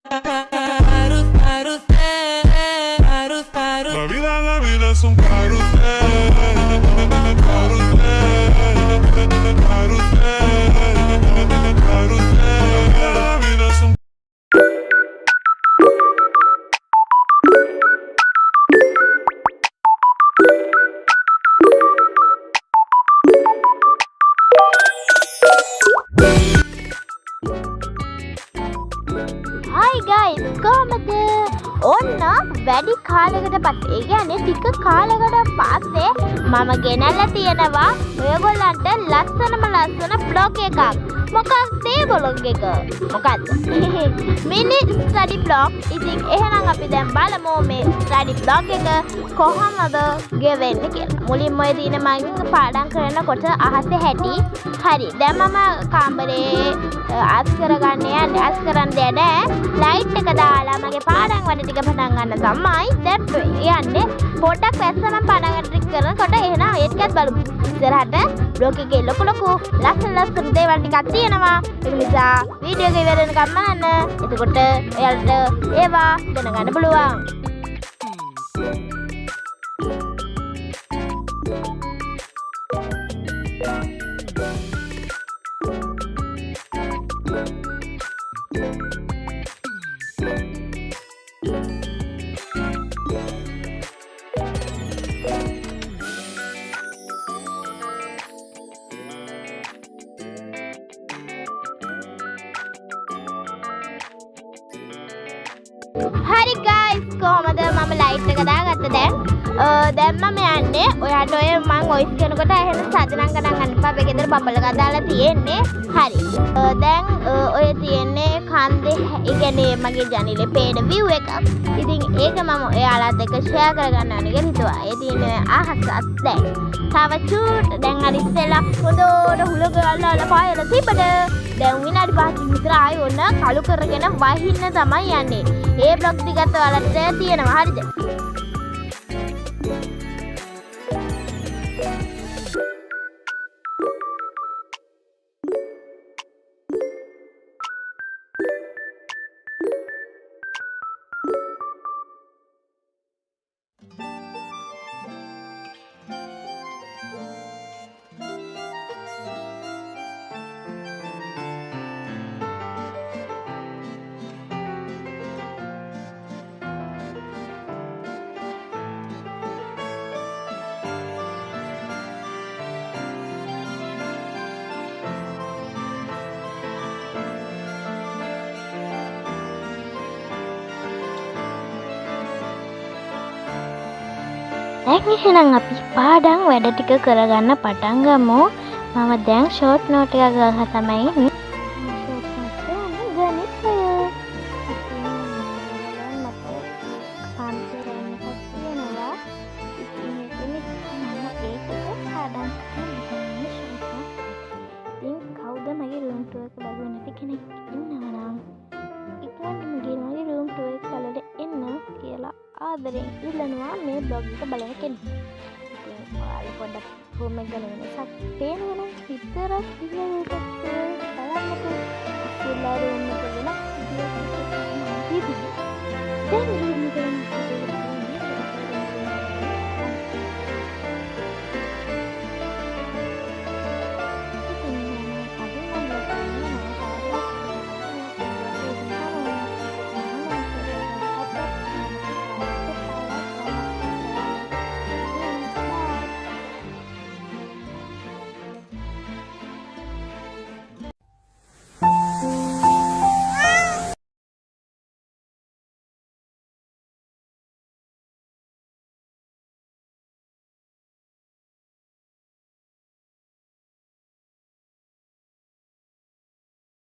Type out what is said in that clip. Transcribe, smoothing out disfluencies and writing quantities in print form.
La vida es un carrusel, carrusel, carrusel, carrusel. La vida es un Hi guys, කොහමද? ඔන්න වැඩි කාලයකට පස්සේ, ඒ කියන්නේ ටික කාලයකට පස්සේ මම ගෙනල්ලා තියෙනවා ඔයගොල්ලන්ට ලස්සන බ්ලොග් එකක්. මොකක්ද ඒ බ්ලොග් එක? මොකද්ද? මිනි ස්ටඩි බ්ලොග්. ඉතින් එහෙනම් අපි දැන් බලමු මේ ස්ටඩි බ්ලොග් එක කොහොමද ගෙවෙන්නේ කියලා. මුලින්ම ඔය දින මම පාඩම් කරනකොට අහසේ හැටි. හරි. දැන් මම කාමරේ අස් කරගන්න යන්නේ. අස් කරන්න දෙයක් නැහැ. ලයිට් එක දාලා මගේ පාඩම් වැඩ ටික පටන් ගන්න තමයි. දැන් යන්නේ පොඩ්ඩක් වැස්සනම් පාඩම් වැඩ ටික කරනකොට එහෙනම් ඒ ටිකත් බලමු. ඉස්සරහට බ්ලොග් එකේ ලොකු ලස්සන දේවල් ටිකක් තියෙනවා. ඒ නිසා වීඩියෝ එක ඉවර වෙනකම් බලන්න. එතකොට ඔයාලට ඒවා දැනගන්න පුළුවන්. හරි guys, කොහමද මම ලයිට් එක දාගත්ත දැන් මම යන්නේ. ඔයාට ඔය මම වොයිස් කරනකොට එහෙම සදනම් ගණන් ගන්න එපා. අපේ ගෙදර බබල් එකක් දාලා තියෙන්නේ. හරි. දැන් ඔය තියෙන්නේ කන්දේ, ඒ කියන්නේ මගේ ජනේලේ පේන view එක. ඉතින් ඒක මම ඔයාලත් එක්ක share කරගන්න ඕනේ කියලා හිතුවා. ඒ තියෙන්නේ අහසත් දැන්. තව චූට් දැන් අර ඉස්සෙල්ලා හොඳට හුලගල්ලා පායලා තිබ්බද? දැන් විනාඩි 5කින් විතර ආයෙ ඔන්න කළු කරගෙන වහින්න තමයි යන්නේ. ඒ බ්ලොග් ටිකත් ඔයාලට තියෙනවා. හරිද? දැන් එහෙනම් අපි පාඩම් වැඩ ටික කරගන්න පටන් ගමු. මම දැන් ෂෝට් නෝට් එකක් ගහලා තමයි ඉන්නේ. කවුද මගේ රූම් ටූර් එක බලුවේ නැති කෙනෙක් ඉන්නවා නම් ඉක්මනට මගේ රූම් ටූර් එක බලලා එන්න කියලා ආදරෙන් ඉල්ලනවා මේ බ්ලොග් එක බලන කෙනෙක්. ඉතින් ඔයාලා පොඩ්ඩක් රූම් එක ගැන වෙනසක් පේනවනම් විතරක් විදියට බලන්නකෝ. ඉස්සෙල්ලා රූම් එක වෙනස් විදියට දැන් රූම්